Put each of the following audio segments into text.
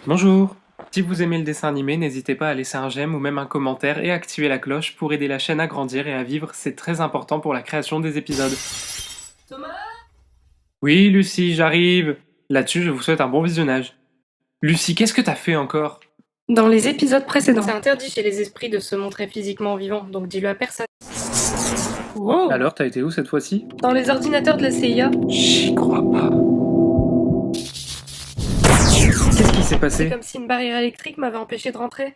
Bonjour! Si vous aimez le dessin animé, n'hésitez pas à laisser un j'aime ou même un commentaire et activer la cloche pour aider la chaîne à grandir et à vivre, c'est très important pour la création des épisodes. Thomas? Oui, Lucie, j'arrive! Là-dessus, je vous souhaite un bon visionnage. Lucie, qu'est-ce que t'as fait encore? Dans les épisodes précédents, c'est interdit chez les esprits de se montrer physiquement vivant, donc dis-le à personne. Wow! Alors, t'as été où cette fois-ci? Dans les ordinateurs de la CIA, J'y crois pas. Qu'est-ce qui s'est c'est passé? comme si une barrière électrique m'avait empêché de rentrer.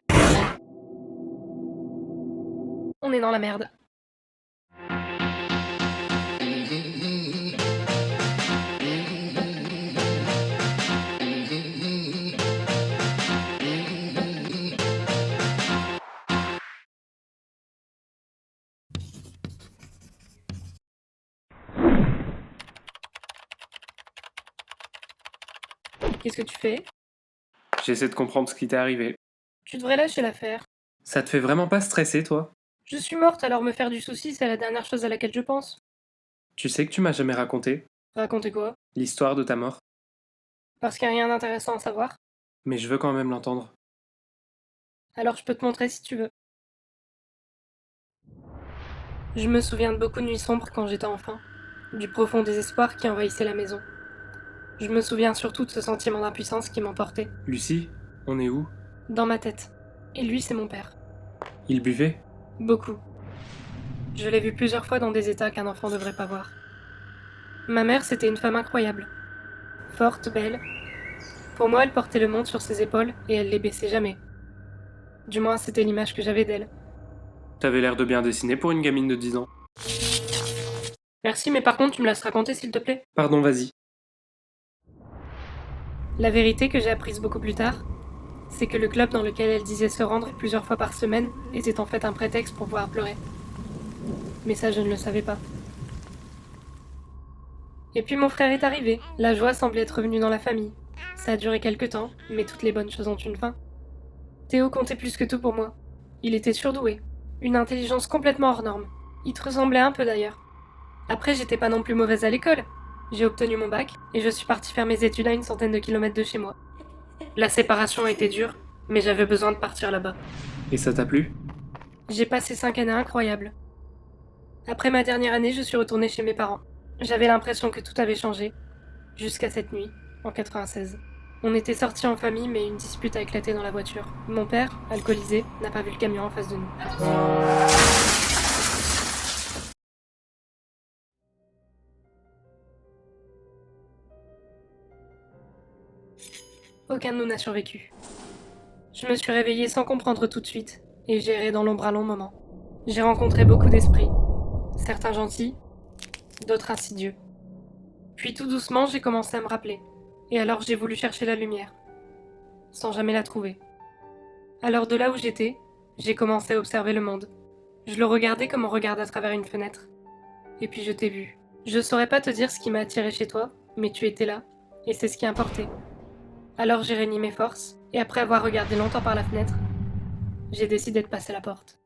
On est dans la merde. Qu'est-ce que tu fais? J'essaie de comprendre ce qui t'est arrivé. Tu devrais lâcher l'affaire. Ça te fait vraiment pas stresser, toi? Je suis morte, alors me faire du souci, c'est la dernière chose à laquelle je pense. Tu sais que tu m'as jamais raconté Racontez quoi? l'histoire de ta mort, Parce qu'il n'y a rien d'intéressant à savoir. mais je veux quand même l'entendre. Alors je peux te montrer si tu veux. Je me souviens de beaucoup de nuits sombres quand j'étais enfant, du profond désespoir qui envahissait la maison. Je me souviens surtout de ce sentiment d'impuissance qui m'emportait, Lucie, on est où? dans ma tête. Et lui, c'est mon père. Il buvait? Beaucoup. Je l'ai vu plusieurs fois dans des états qu'un enfant devrait pas voir. Ma mère, c'était une femme incroyable. Forte, belle. Pour moi, elle portait le monde sur ses épaules et elle les baissait jamais. Du moins, c'était l'image que j'avais d'elle. T'avais l'air de bien dessiner pour une gamine de 10 ans. Merci, mais par contre, tu me laisses raconter, s'il te plaît. Pardon, vas-y. La vérité que j'ai apprise beaucoup plus tard, c'est que le club dans lequel elle disait se rendre plusieurs fois par semaine était en fait un prétexte pour pouvoir pleurer. Mais ça, je ne le savais pas. Et puis mon frère est arrivé. La joie semblait être revenue dans la famille. Ça a duré quelque temps, mais toutes les bonnes choses ont une fin. Théo comptait plus que tout pour moi. Il était surdoué. Une intelligence complètement hors norme. Il te ressemblait un peu d'ailleurs. Après, j'étais pas non plus mauvaise à l'école. J'ai obtenu mon bac et je suis partie faire mes études à une centaine de kilomètres de chez moi. La séparation a été dure, mais j'avais besoin de partir là-bas. Et ça t'a plu? J'ai passé 5 années incroyables. Après ma dernière année, je suis retournée chez mes parents. J'avais l'impression que tout avait changé, jusqu'à cette nuit, en 96. On était sortis en famille, mais une dispute a éclaté dans la voiture. Mon père, alcoolisé, n'a pas vu le camion en face de nous. Aucun de nous n'a survécu. Je me suis réveillée sans comprendre tout de suite, et j'ai erré dans l'ombre un long moment. J'ai rencontré beaucoup d'esprits, certains gentils, d'autres insidieux. Puis tout doucement, j'ai commencé à me rappeler, et alors j'ai voulu chercher la lumière, sans jamais la trouver. Alors de là où j'étais, j'ai commencé à observer le monde. Je le regardais comme on regarde à travers une fenêtre. Et puis je t'ai vu. Je saurais pas te dire ce qui m'a attiré chez toi, mais tu étais là, et c'est ce qui importait. Alors j'ai réuni mes forces, et après avoir regardé longtemps par la fenêtre, j'ai décidé de passer la porte.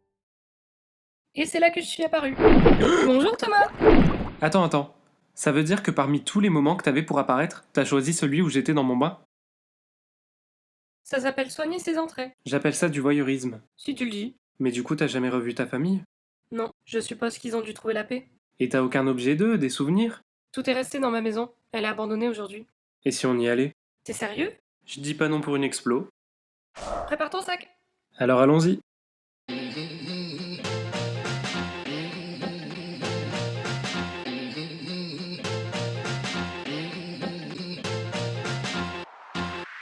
Et c'est là que je suis apparue. Bonjour Thomas! Attends. Ça veut dire que parmi tous les moments que t'avais pour apparaître, t'as choisi celui où j'étais dans mon bain? Ça s'appelle soigner ses entrées. J'appelle ça du voyeurisme. Si tu le dis. Mais du coup, t'as jamais revu ta famille? Non, je suppose qu'ils ont dû trouver la paix. Et t'as aucun objet d'eux, des souvenirs? Tout est resté dans ma maison. Elle est abandonnée aujourd'hui. Et si on y allait? T'es sérieux? Je dis pas non pour une explo. Prépare ton sac! Alors allons-y.